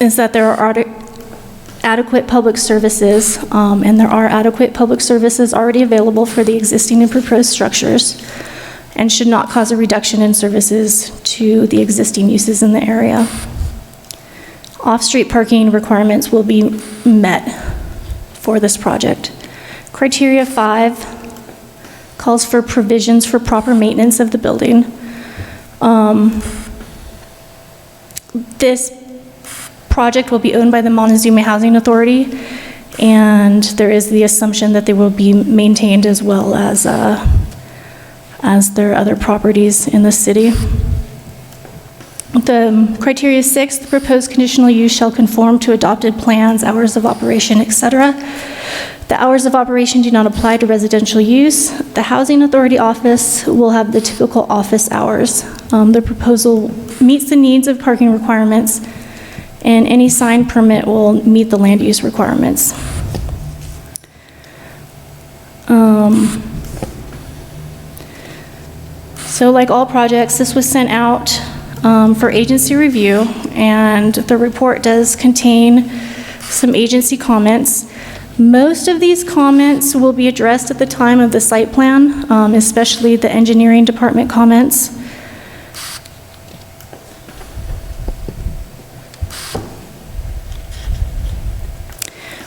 is that there are adequate public services, and there are adequate public services already available for the existing and proposed structures, and should not cause a reduction in services to the existing uses in the area. Off-street parking requirements will be met for this project. Criteria 5 calls for provisions for proper maintenance of the building. This project will be owned by the Montezuma Housing Authority, and there is the assumption that they will be maintained as well as their other properties in the city. The criteria 6, the proposed conditional use shall conform to adopted plans, hours of operation, etc. The hours of operation do not apply to residential use. The Housing Authority office will have the typical office hours. The proposal meets the needs of parking requirements, and any sign permit will meet the land use requirements. So like all projects, this was sent out for agency review, and the report does contain some agency comments. Most of these comments will be addressed at the time of the site plan, especially the engineering department comments.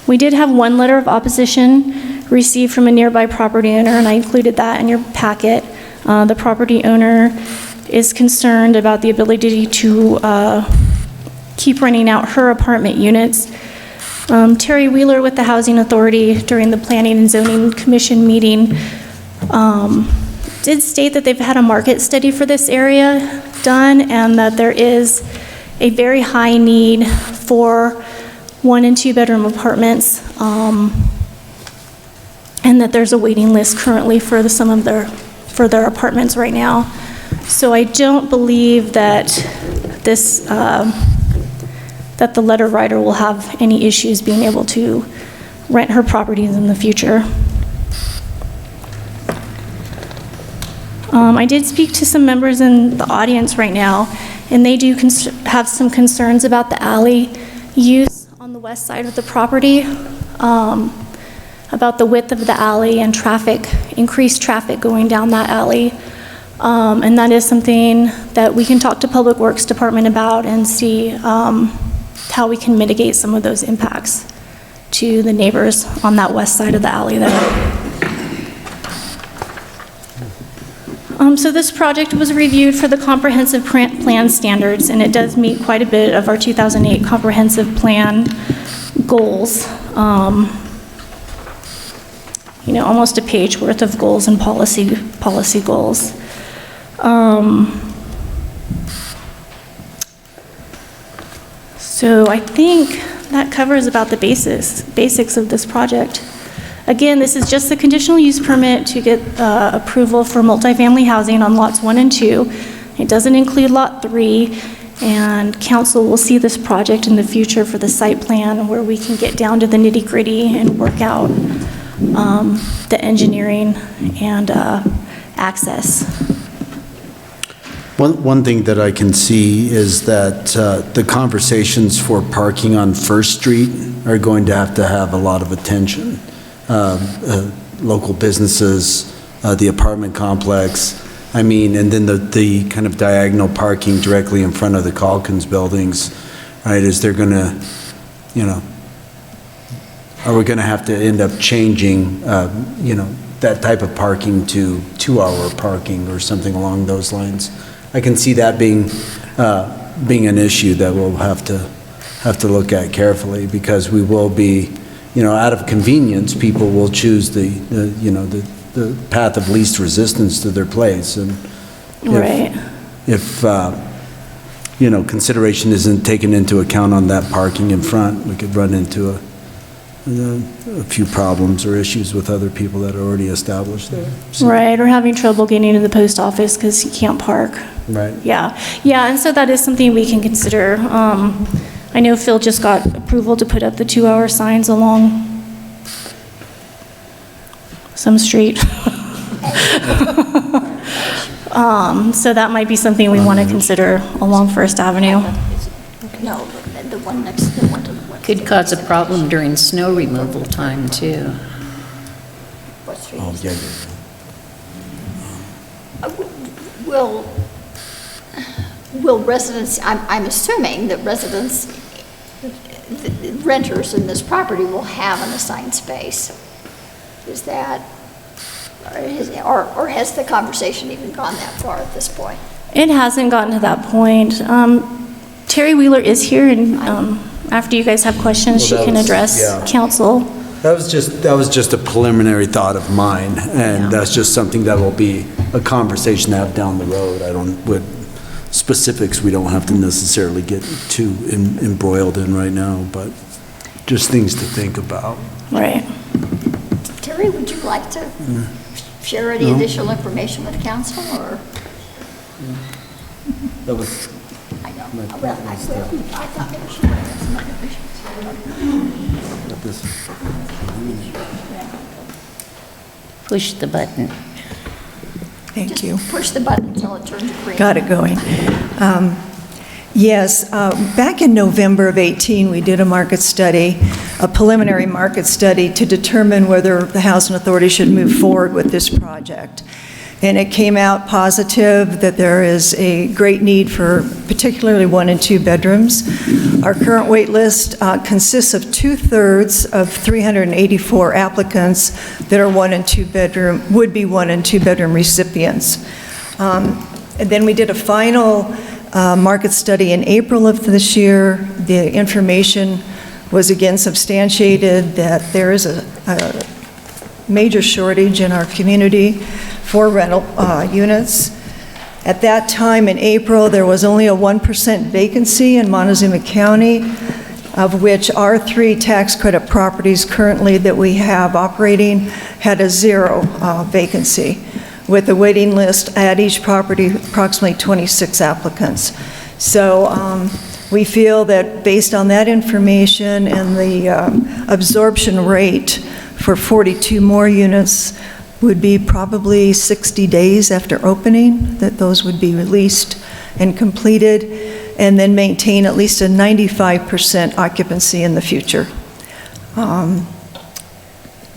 We did have one letter of opposition received from a nearby property owner, and I included that in your packet. The property owner is concerned about the ability to keep renting out her apartment units. Terry Wheeler with the Housing Authority during the Planning and Zoning Commission meeting did state that they've had a market study for this area done, and that there is a very high need for 1 and 2 bedroom apartments, and that there's a waiting list currently for their apartments right now. So I don't believe that that the letter writer will have any issues being able to rent her properties in the future. I did speak to some members in the audience right now, and they do have some concerns about the alley use on the west side of the property, about the width of the alley and increased traffic going down that alley. And that is something that we can talk to Public Works Department about and see how we can mitigate some of those impacts to the neighbors on that west side of the alley there. So this project was reviewed for the comprehensive plan standards, and it does meet quite a bit of our 2008 comprehensive plan goals. Almost a page worth of goals and policy goals. So I think that covers about the basics of this project. Again, this is just the conditional use permit to get approval for multifamily housing on lots 1 and 2. It doesn't include lot 3, and council will see this project in the future for the site plan, where we can get down to the nitty-gritty and work out the engineering and access. One thing that I can see is that the conversations for parking on First Street are going to have a lot of attention. Local businesses, the apartment complex, and then the kind of diagonal parking directly in front of the Calkins buildings, right? Is there going to, are we going to have to end up changing, that type of parking to 2-hour parking or something along those lines? I can see that being an issue that we'll have to look at carefully, because we will be, out of convenience, people will choose the path of least resistance to their place, and if consideration isn't taken into account on that parking in front, we could run into a few problems or issues with other people that are already established there. So. Right, or having trouble getting to the post office because you can't park. Right. Yeah, and so that is something we can consider. I know Phil just got approval to put up the 2-hour signs along some street. So that might be something we want to consider along First Avenue. No, the one next, the one to the west. Could cause a problem during snow removal time, too. What street Oh, is yeah, it? yeah. Will residents, I'm assuming that residents, renters in this property will have an assigned space. Is that, or has the conversation even gone that far at this point? It hasn't gotten to that point. Terry Wheeler is here, and after you guys have questions, Well, she that can was- address yeah. council. That was just a preliminary thought of mine, and that's just something that will be a conversation to have down the road. With specifics, we don't have to necessarily get too embroiled in right now, but just things to think about. Right. Terry, would you like to share any additional information with council, or? That was, I know, well, I thought maybe she would have some information. Push the button. Thank you. Just push the button until it turns green. Got it going. Yes, back in November of 18, we did a market study, a preliminary market study to determine whether the Housing Authority should move forward with this project. And it came out positive that there is a great need for particularly 1 and 2 bedrooms. Our current wait list consists of 2/3 of 384 applicants that are 1 and 2 bedroom, would be 1 and 2 bedroom recipients. And then we did a final market study in April of this year. The information was again substantiated that there is a major shortage in our community for rental units. At that time, in April, there was only a 1% vacancy in Montezuma County, of which our 3 tax credit properties currently that we have operating had a 0 vacancy, with a waiting list at each property approximately 26 applicants. So we feel that based on that information and the absorption rate for 42 more units would be probably 60 days after opening, that those would be released and completed, and then maintain at least a 95% occupancy in the future.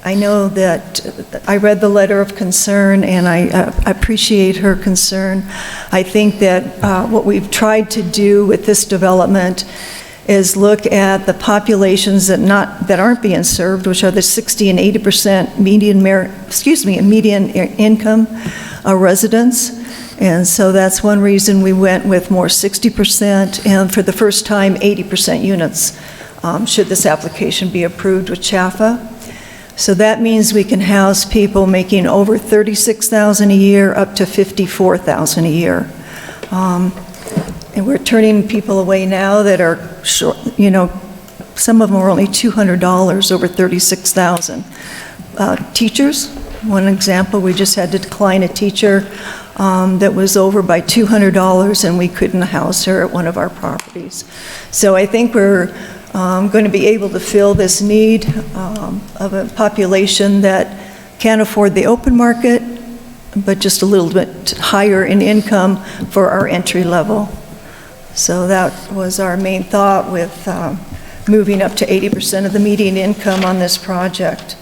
I know that I read the letter of concern, and I appreciate her concern. I think that what we've tried to do with this development is look at the populations that aren't being served, which are the 60 and 80% median income residents. And so that's one reason we went with more 60%, and for the first time, 80% units, should this application be approved with CHAFA. So that means we can house people making over $36,000 a year up to $54,000 a year. And we're turning people away now that are short, some of them are only $200 over $36,000. Teachers, one example, we just had to decline a teacher that was over by $200, and we couldn't house her at one of our properties. So I think we're going to be able to fill this need of a population that can't afford the open market, but just a little bit higher in income for our entry level. So that was our main thought with moving up to 80% of the median income on this project.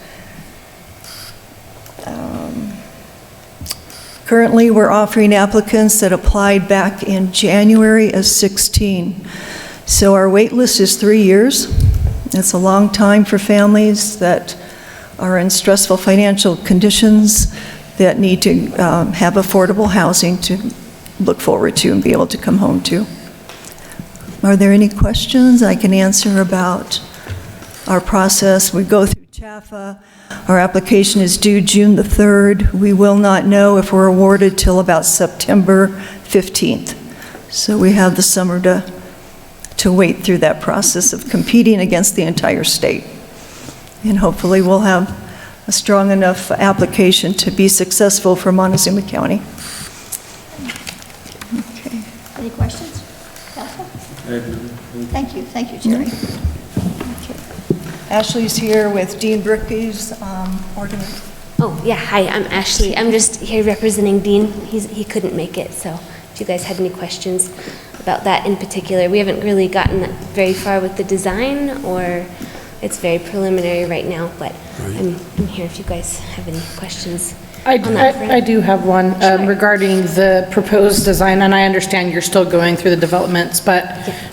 Currently, we're offering applicants that applied back in January of 16. So our wait list is 3 years. It's a long time for families that are in stressful financial conditions that need to have affordable housing to look forward to and be able to come home to. Are there any questions I can answer about our process? We go through CHAFA. Our application is due June the 3rd. We will not know if we're awarded till about September 15th. So we have the summer to wait through that process of competing against the entire state. And hopefully we'll have a strong enough application to be successful for Montezuma County. Okay. Any questions? Thank you, Jerry. Okay. Ashley's here with Dean Brookby's organization. Oh, yeah, hi, I'm Ashley. I'm just here representing Dean. He couldn't make it, so if you guys had any questions about that in particular. We haven't really gotten that very far with the design, or it's very preliminary right now, but I'm here if you guys have any questions on that front. I do have one regarding the proposed design, and I understand you're still going through the developments, but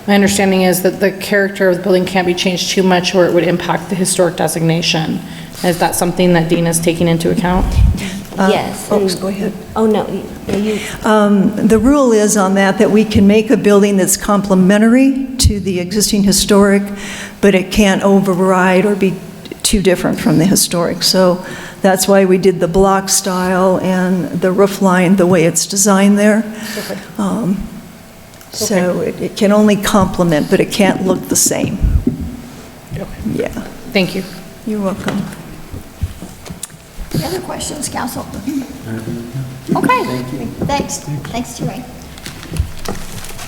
my understanding is that the character of the building can't be changed too much or it would impact the historic designation. Is that something that Dean is taking into account? Yes. and- Go ahead. Oh, no, you, The rule is on that we can make a building that's complementary to the existing historic, but it can't override or be too different from the historic. So that's why we did the block style and the roof line the way it's designed there. So it can only complement, but it can't look the same. Yeah, Thank you. you're welcome. Any other questions, council? Okay, thanks. Thanks, Terry.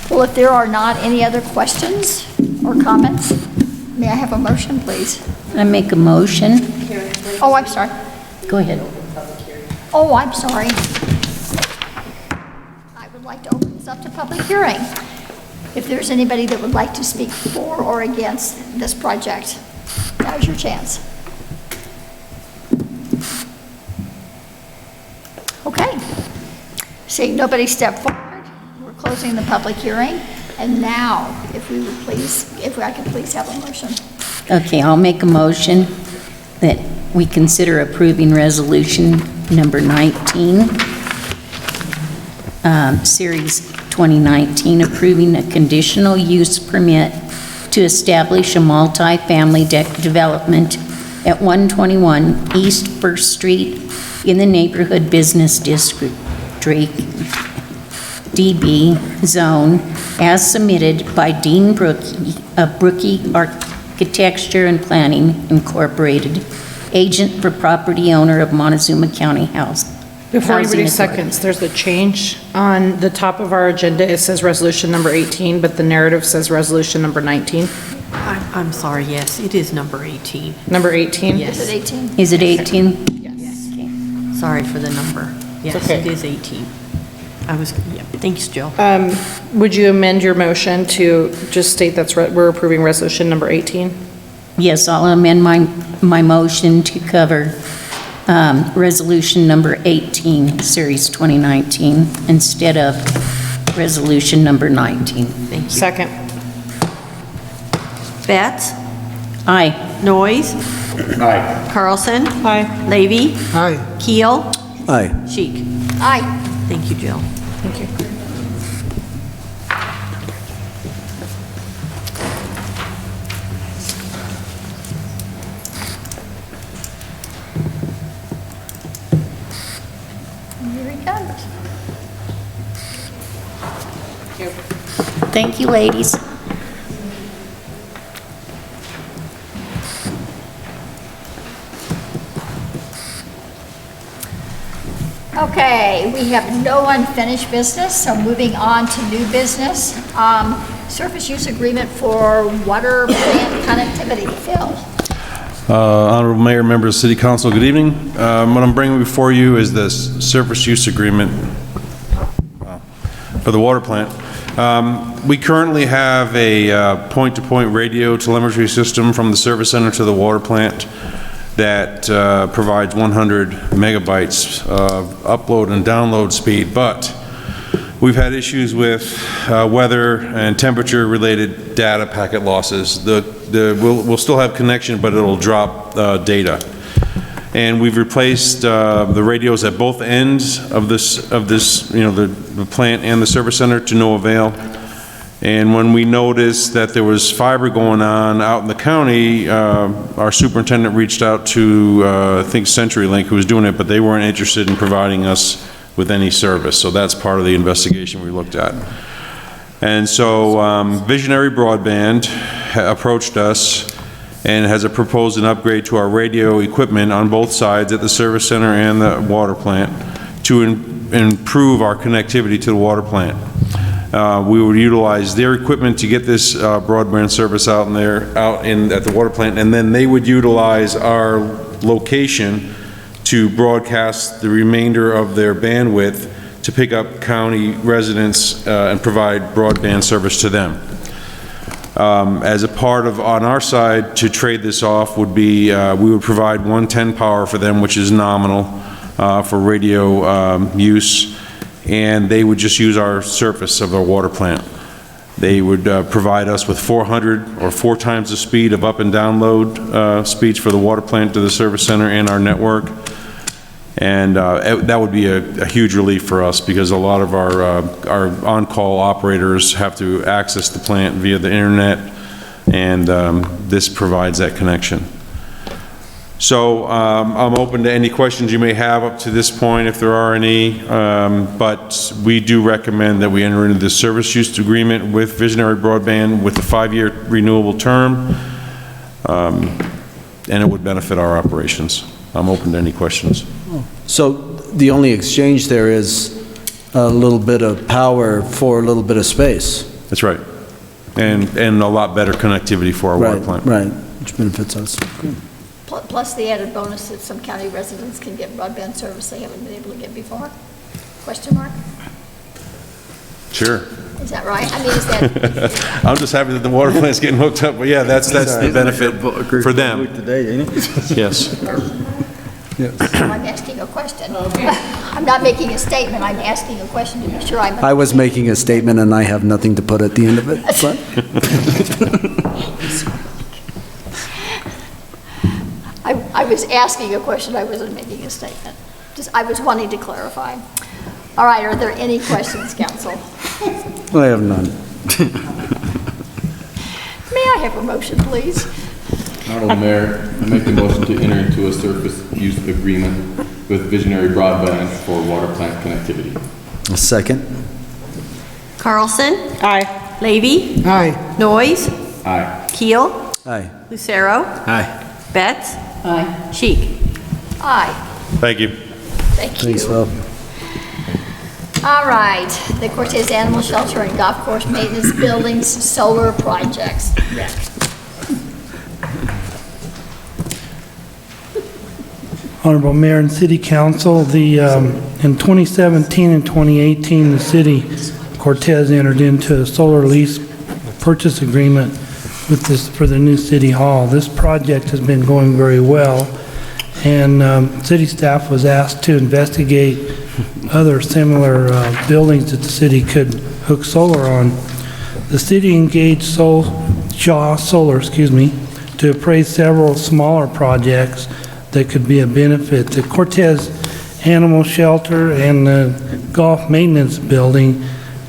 Well, if there are not any other questions or comments, may I have a motion, please? I make a motion. Oh, I'm sorry. Go ahead. Oh, I'm sorry. I would like to open this up to public hearing. If there's anybody that would like to speak for or against this project, now's your chance. Okay. Seeing nobody step forward, we're closing the public hearing. And now, if we would please, if I could please have a motion. Okay, I'll make a motion that we consider approving resolution number 19, Series 2019, approving a conditional use permit to establish a multi-family development at 121 East First Street in the Neighborhood Business District, DB zone, as submitted by Dean Brookie of Brookie Architecture and Planning Incorporated, agent for property owner of Montezuma County House. Before anybody Housing Authority. seconds, there's a change on the top of our agenda. It says resolution number 18, but the narrative says resolution number 19. I'm sorry, yes, it is number 18. Number 18? Yes. Is it 18? Is it 18? Sorry for the number. Yes, okay. it is 18. Yeah, thanks, Jill. Would you amend your motion to just state we're approving resolution number 18? Yes, I'll amend my motion to cover resolution number 18, Series 2019, instead of resolution number 19. Thank you. Second. Betts? Aye. Noyes? Aye. Carlson? Aye. Levy? Aye. Keel? Aye. Sheik? Aye. Thank you, Jill. Thank you. Here he comes. Thank you, ladies. Okay, we have no unfinished business, so moving on to new business. Surface use agreement for water plant connectivity. Phil? Honorable Mayor, members of City Council, good evening. What I'm bringing before you is this surface use agreement for the water plant. We currently have a point-to-point radio telemetry system from the service center to the water plant that provides 100 megabytes of upload and download speed, but we've had issues with weather and temperature-related data packet losses. We'll still have connection, but it'll drop data. And we've replaced the radios at both ends of this, the plant and the service center to no avail. And when we noticed that there was fiber going on out in the county, our superintendent reached out to, I think, CenturyLink, who was doing it, but they weren't interested in providing us with any service. So that's part of the investigation we looked at. And so Visionary Broadband approached us and has proposed an upgrade to our radio equipment on both sides at the service center and the water plant to improve our connectivity to the water plant. We would utilize their equipment to get this broadband service out at the water plant, and then they would utilize our location to broadcast the remainder of their bandwidth to pick up county residents and provide broadband service to them. As a part of, on our side, to trade this off would be, we would provide 110 power for them, which is nominal for radio use, and they would just use our surface of our water plant. They would provide us with 400 or 4 times the speed of up and download speeds for the water plant to the service center and our network. And that would be a huge relief for us, because a lot of our on-call operators have to access the plant via the internet, and this provides that connection. So I'm open to any questions you may have up to this point, if there are any, but we do recommend that we enter into this service use agreement with Visionary Broadband with a 5-year renewable term, and it would benefit our operations. I'm open to any questions. So the only exchange there is a little bit of power for a little bit of space. That's right. And a lot better connectivity for our water plant. Right, which benefits us. Good. Plus the added bonus that some county residents can get broadband service they haven't been able to get before? Question mark? Sure. Is that right? I mean, is that, I'm just happy that the water plant's getting hooked up, but yeah, that's the benefit for them. Yes. I'm asking a question. I'm not making a statement, I'm asking a question to be sure I'm. I was making a statement and I have nothing to put at the end of it, but I was asking a question, I wasn't making a statement. Just, I was wanting to clarify. All right, are there any questions, council? I have none. May I have a motion, please? Honorable Mayor, I make the motion to enter into a surface use agreement with Visionary Broadband for water plant connectivity. A second? Carlson? Aye. Levy? Aye. Noyes? Aye. Keel? Aye. Lucero? Aye. Betts? Aye. Cheek? Aye. Thank you. Thank you. Thanks, Phil. All right, the Cortez Animal Shelter and Golf Course Maintenance Buildings Solar Projects. Rick. Honorable Mayor and City Council, in 2017 and 2018, the city of Cortez entered into a solar lease purchase agreement with this for the new city hall. This project has been going very well, and city staff was asked to investigate other similar buildings that the city could hook solar on. The city engaged Shaw Solar, to appraise several smaller projects that could be a benefit. The Cortez Animal Shelter and the Golf Maintenance Building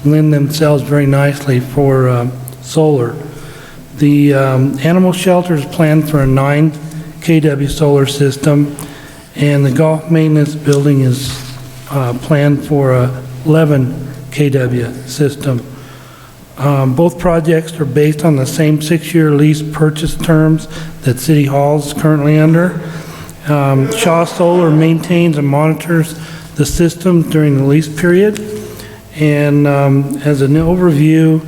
lend themselves very nicely for solar. The Animal Shelter is planned for a 9 kW solar system, and the Golf Maintenance Building is planned for a 11 kW system. Both projects are based on the same 6-year lease purchase terms that City Hall is currently under. Shaw Solar maintains and monitors the system during the lease period. And as an overview,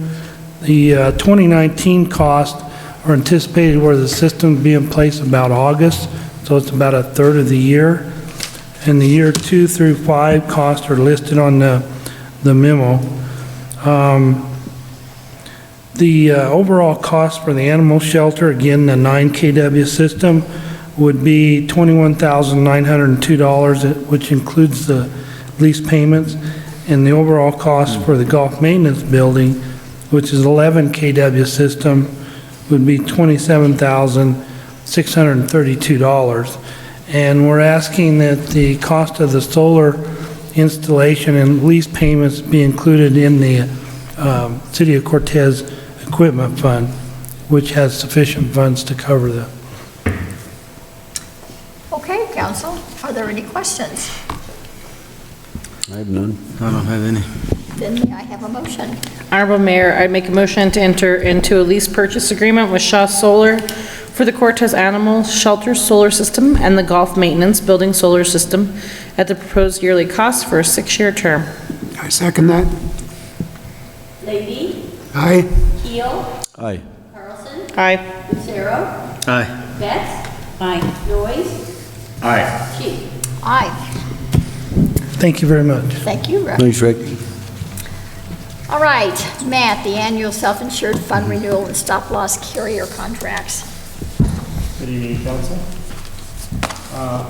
the 2019 costs are anticipated where the system will be in place about August, so it's about a third of the year. And the year 2 through 5 costs are listed on the memo. The overall cost for the animal shelter, again, the 9 kW system, would be $21,902, which includes the lease payments. And the overall cost for the golf maintenance building, which is 11 kW system, would be $27,632. And we're asking that the cost of the solar installation and lease payments be included in the City of Cortez Equipment Fund, which has sufficient funds to cover them. Okay, council, are there any questions? I have none. I don't have any. Then may I have a motion? Honorable Mayor, I make a motion to enter into a lease purchase agreement with Shaw Solar for the Cortez Animal Shelter Solar System and the Golf Maintenance Building Solar System at the proposed yearly cost for a 6-year term. I second that. Levy? Aye. Keel? Aye. Carlson? Aye. Lucero? Aye. Betts? Aye. Noyes? Aye. Cheek? Aye. Thank you very much. Thank you, Rick. Thanks, Rick. All right, Matt, the annual self-insured fund renewal and stop-loss carrier contracts. Good evening, Council.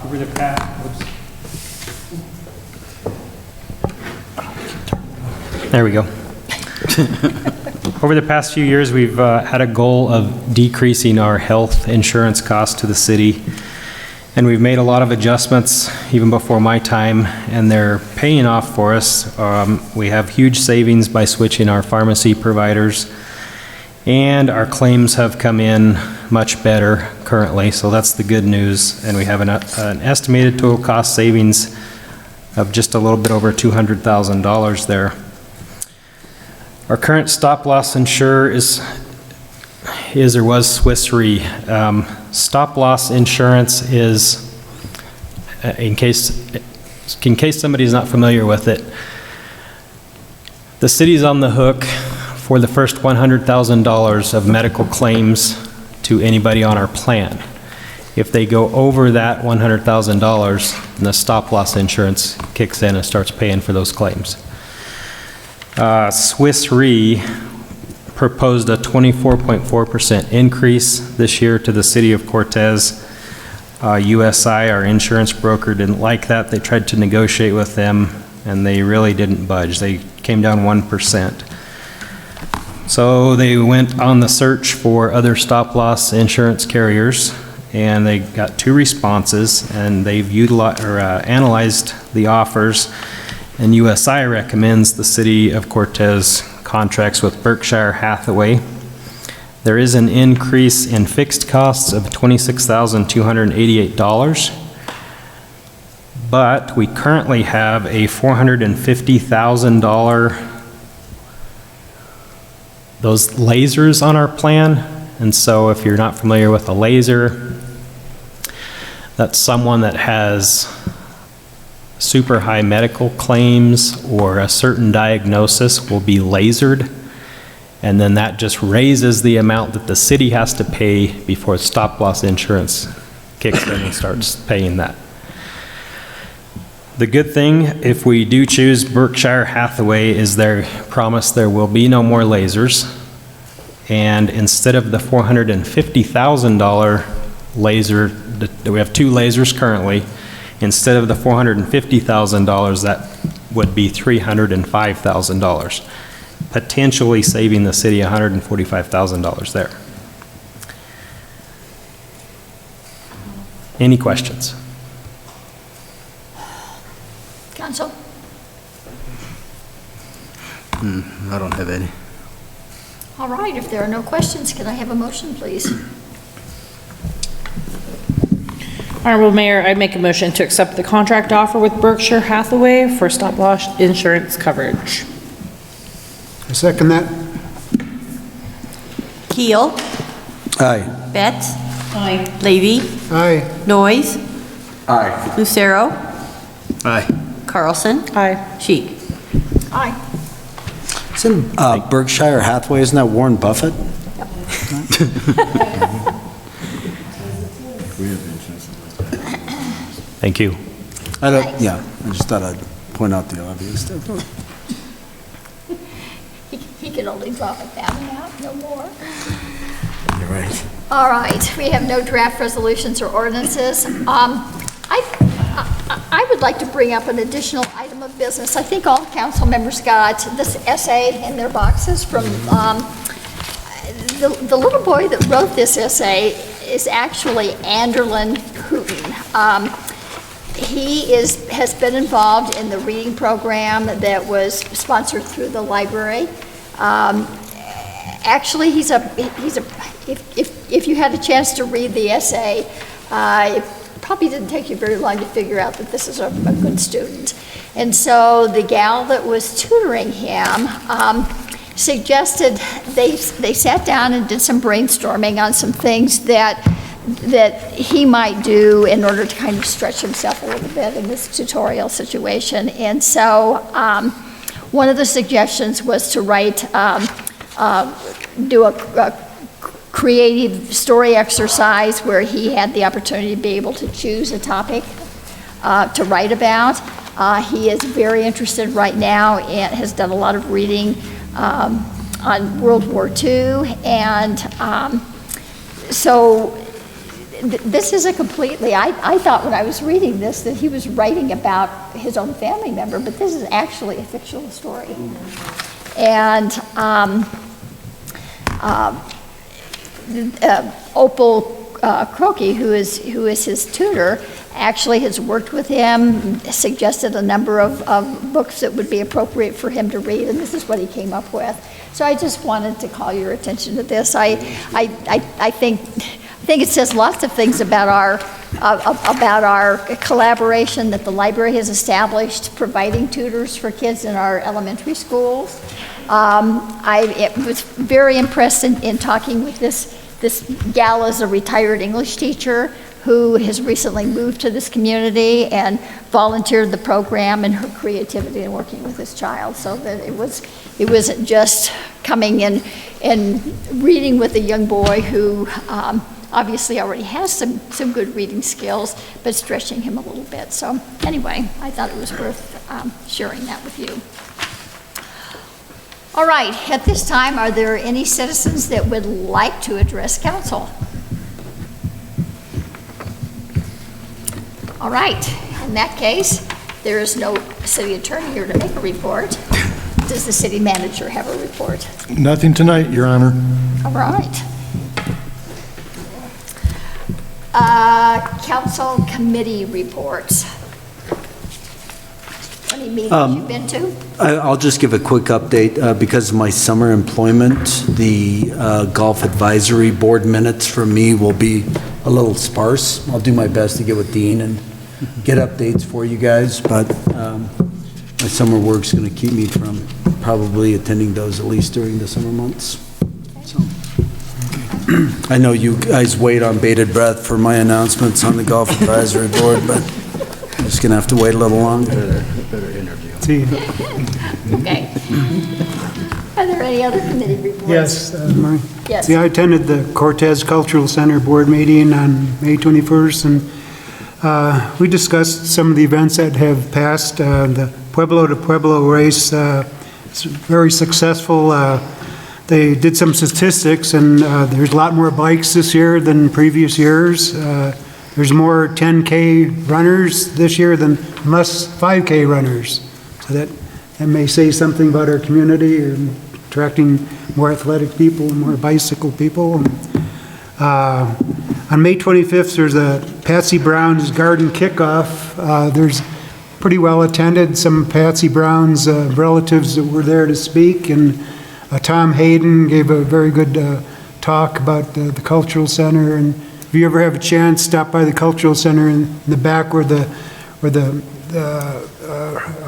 Over the past, there we go. Over the past few years, we've had a goal of decreasing our health insurance costs to the city, and we've made a lot of adjustments even before my time, and they're paying off for us. We have huge savings by switching our pharmacy providers, and our claims have come in much better currently, so that's the good news. And we have an estimated total cost savings of just a little bit over $200,000 there. Our current stop-loss insurer is or was Swiss Re. Stop-loss insurance is, in case somebody's not familiar with it, the city's on the hook for the first $100,000 of medical claims to anybody on our plan. If they go over that $100,000, then the stop-loss insurance kicks in and starts paying for those claims. Swiss Re proposed a 24.4% increase this year to the city of Cortez. USI, our insurance broker, didn't like that. They tried to negotiate with them, and they really didn't budge. They came down 1%. So they went on the search for other stop-loss insurance carriers, and they got 2 responses, and they've analyzed the offers. And USI recommends the city of Cortez contracts with Berkshire Hathaway. There is an increase in fixed costs of $26,288, but we currently have a $450,000 those lasers on our plan. And so if you're not familiar with a laser, that's someone that has super high medical claims or a certain diagnosis will be lasered, and then that just raises the amount that the city has to pay before stop-loss insurance kicks in and starts paying that. The good thing, if we do choose Berkshire Hathaway, is their promise there will be no more lasers, and instead of the $450,000 laser, we have 2 lasers currently. Instead of the $450,000, that would be $305,000, potentially saving the city $145,000 there. Any questions? Council? I don't have any. All right, if there are no questions, can I have a motion, please? Honorable Mayor, I'd make a motion to accept the contract offer with Berkshire Hathaway for stop-loss insurance coverage. I second that. Keel. Aye. Betts. Aye. Levy. Aye. Noyes. Aye. Lucero. Aye. Carlson. Aye. Sheik. Aye. Isn't Berkshire Hathaway, isn't that Warren Buffett? Thank you. Yeah, I just thought I'd point out the obvious stuff. He could only drop it down and out, no more. You're right. All right, we have no draft resolutions or ordinances. I would like to bring up an additional item of business. I think all council members got this essay in their boxes from, the little boy that wrote this essay is actually Anderlin Hooten. He has been involved in the reading program that was sponsored through the library. Actually, if you had a chance to read the essay, it probably didn't take you very long to figure out that this is a good student. And so the gal that was tutoring him suggested they sat down and did some brainstorming on some things that he might do in order to kind of stretch himself a little bit in this tutorial situation. And so one of the suggestions was to do a creative story exercise where he had the opportunity to be able to choose a topic to write about. He is very interested right now and has done a lot of reading on World War II. And so this is a completely, I thought when I was reading this that he was writing about his own family member, but this is actually a fictional story. And Opal Croakey, who is his tutor, actually has worked with him, suggested a number of books that would be appropriate for him to read, and this is what he came up with. So I just wanted to call your attention to this. I think it says lots of things about our collaboration that the library has established, providing tutors for kids in our elementary schools. I was very impressed in talking with this gal is a retired English teacher who has recently moved to this community and volunteered the program and her creativity in working with this child. So that it wasn't just coming in and reading with a young boy who obviously already has some good reading skills, but stretching him a little bit. So anyway, I thought it was worth sharing that with you. All right, at this time, are there any citizens that would like to address council? All right, in that case, there is no city attorney here to make a report. Does the city manager have a report? Nothing tonight, Your Honor. All right. Council committee reports. Any meetings you've been to? I'll just give a quick update. Because of my summer employment, the Golf Advisory Board minutes for me will be a little sparse. I'll do my best to get with Dean and get updates for you guys, but my summer work's going to keep me from probably attending those at least during the summer months. So, I know you guys wait on bated breath for my announcements on the Golf Advisory Board, but I'm just going to have to wait a little longer. Better interview. See. Okay. Are there any other committee reports? Yes, Marie. Yes. See, I attended the Cortez Cultural Center Board meeting on May 21st, and we discussed some of the events that have passed. The Pueblo to Pueblo race, it's very successful. They did some statistics, and there's a lot more bikes this year than previous years. There's more 10K runners this year than less 5K runners. So that may say something about our community and attracting more athletic people, more bicycle people. On May 25th, there's a Patsy Brown's Garden Kickoff. There's pretty well attended. Some Patsy Brown's relatives that were there to speak, and Tom Hayden gave a very good talk about the Cultural Center. And if you ever have a chance, stop by the Cultural Center in the back where the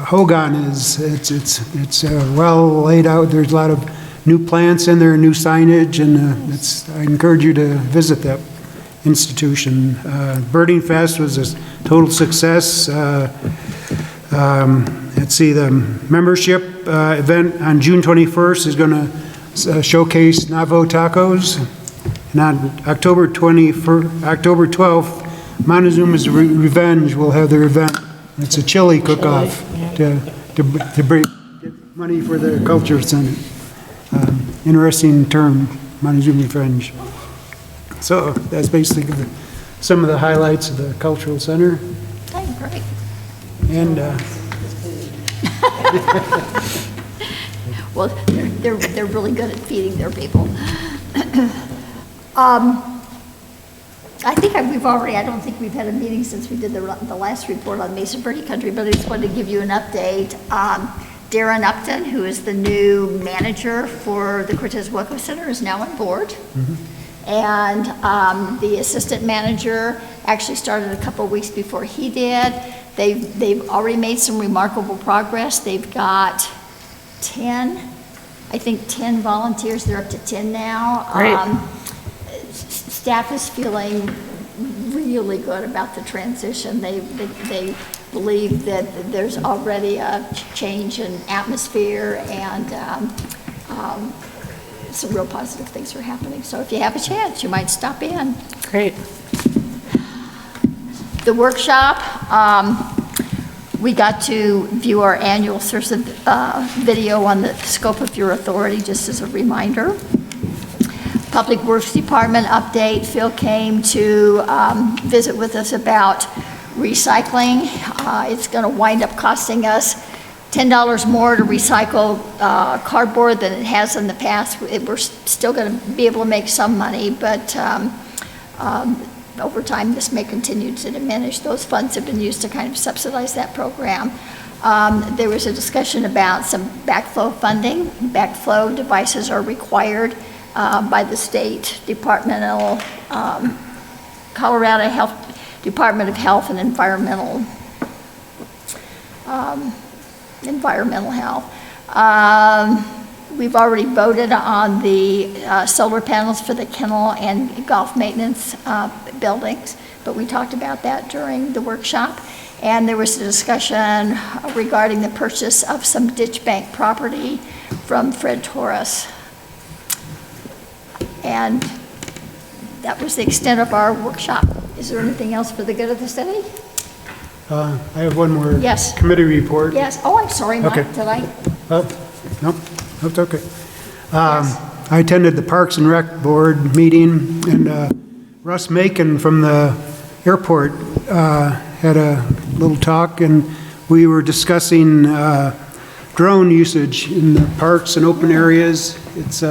Hogan is. It's well laid out. There's a lot of new plants in there, new signage, and I encourage you to visit that institution. Birding Fest was a total success. Let's see, the membership event on June 21st is going to showcase Navajo tacos. And on October 12th, Montezuma's Revenge will have their event. It's a chili cook-off to bring get money for the Culture Center. Interesting term, Montezuma Revenge. So that's basically some of the highlights of the Cultural Center. Oh, great. And well, they're really good at feeding their people. I don't think we've had a meeting since we did the last report on Mesa Verde Country, but I just wanted to give you an update. Darren Upton, who is the new manager for the Cortez Welcome Center, is now on board. Mm-hmm. And the assistant manager actually started a couple of weeks before he did. They've already made some remarkable progress. They've got 10 volunteers. They're up to 10 now. Great. Staff is feeling really good about the transition. They believe that there's already a change in atmosphere, and some real positive things are happening. So if you have a chance, you might stop in. Great. The workshop, We got to view our annual video on the scope of your authority, just as a reminder. Public Works Department update. Phil came to visit with us about recycling. It's going to wind up costing us $10 more to recycle cardboard than it has in the past. We're still going to be able to make some money, but over time, this may continue to diminish. Those funds have been used to kind of subsidize that program. There was a discussion about some backflow funding. Backflow devices are required by the state Colorado Department of Health and Environmental Health. We've already voted on the solar panels for the kennel and golf maintenance buildings, but we talked about that during the workshop. And there was a discussion regarding the purchase of some ditch bank property from Fred Torres. And that was the extent of our workshop. Is there anything else for the good of the city? I have one more. Yes. Committee report. Yes. Oh, I'm sorry, Mike. Okay. Did I? No, that's okay. I attended the Parks and Rec Board meeting, and Russ Macon from the airport had a little talk, and we were discussing drone usage in the parks and open areas. It's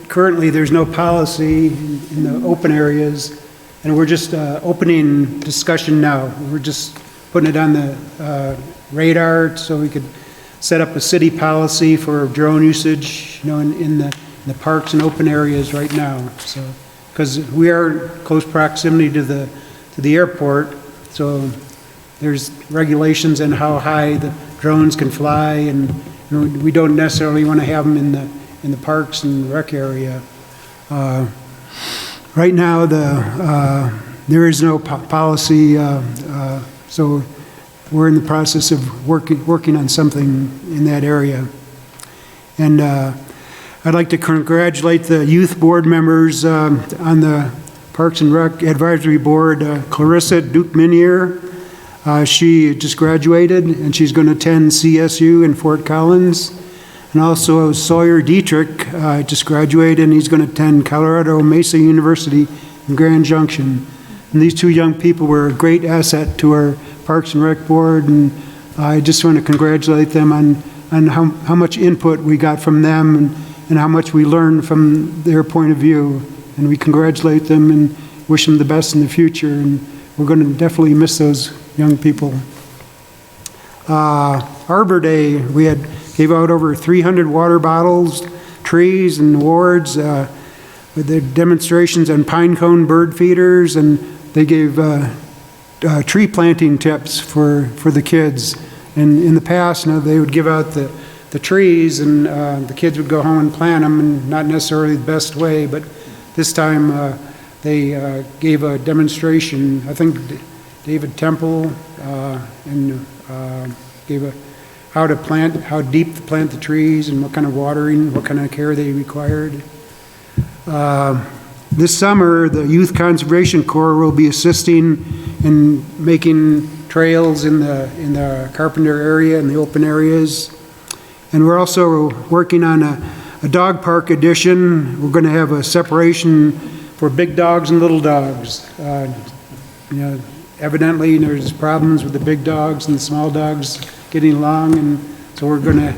currently there's no policy in the open areas, and we're just opening discussion now. We're just putting it on the radar so we could set up a city policy for drone usage, in the parks and open areas right now. So, because we are close proximity to the airport, so there's regulations on how high the drones can fly, and we don't necessarily want to have them in the parks and rec area. Right now, there is no policy, so we're in the process of working on something in that area. And I'd like to congratulate the youth board members on the Parks and Rec Advisory Board. Clarissa Duke-Minier, she just graduated, and she's going to attend CSU in Fort Collins. And also Sawyer Dietrich just graduated, and he's going to attend Colorado Mesa University in Grand Junction. And these two young people were a great asset to our Parks and Rec Board, and I just want to congratulate them on how much input we got from them and how much we learned from their point of view. And we congratulate them and wish them the best in the future, and we're going to definitely miss those young people. Arbor Day, we gave out over 300 water bottles, trees, and awards with the demonstrations on pine cone bird feeders, and they gave tree planting tips for the kids. And in the past, they would give out the trees, and the kids would go home and plant them, and not necessarily the best way, but this time they gave a demonstration. I think David Temple and gave how deep to plant the trees, and what kind of watering, what kind of care they required. This summer, the Youth Conservation Corps will be assisting in making trails in the Carpenter area and the open areas. And we're also working on a dog park addition. We're going to have a separation for big dogs and little dogs. Evidently, there's problems with the big dogs and the small dogs getting along, and so we're going to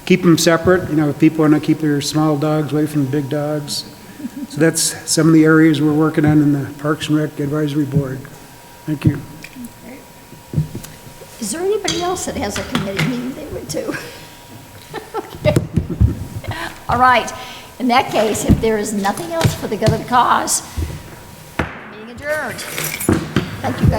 keep them separate. If people want to keep their small dogs away from the big dogs. So that's some of the areas we're working on in the Parks and Rec Advisory Board. Thank you. Is there anybody else that has a committee meeting they went to? Okay. All right. In that case, if there is nothing else for the good of the cause, meeting adjourned. Thank you, guys.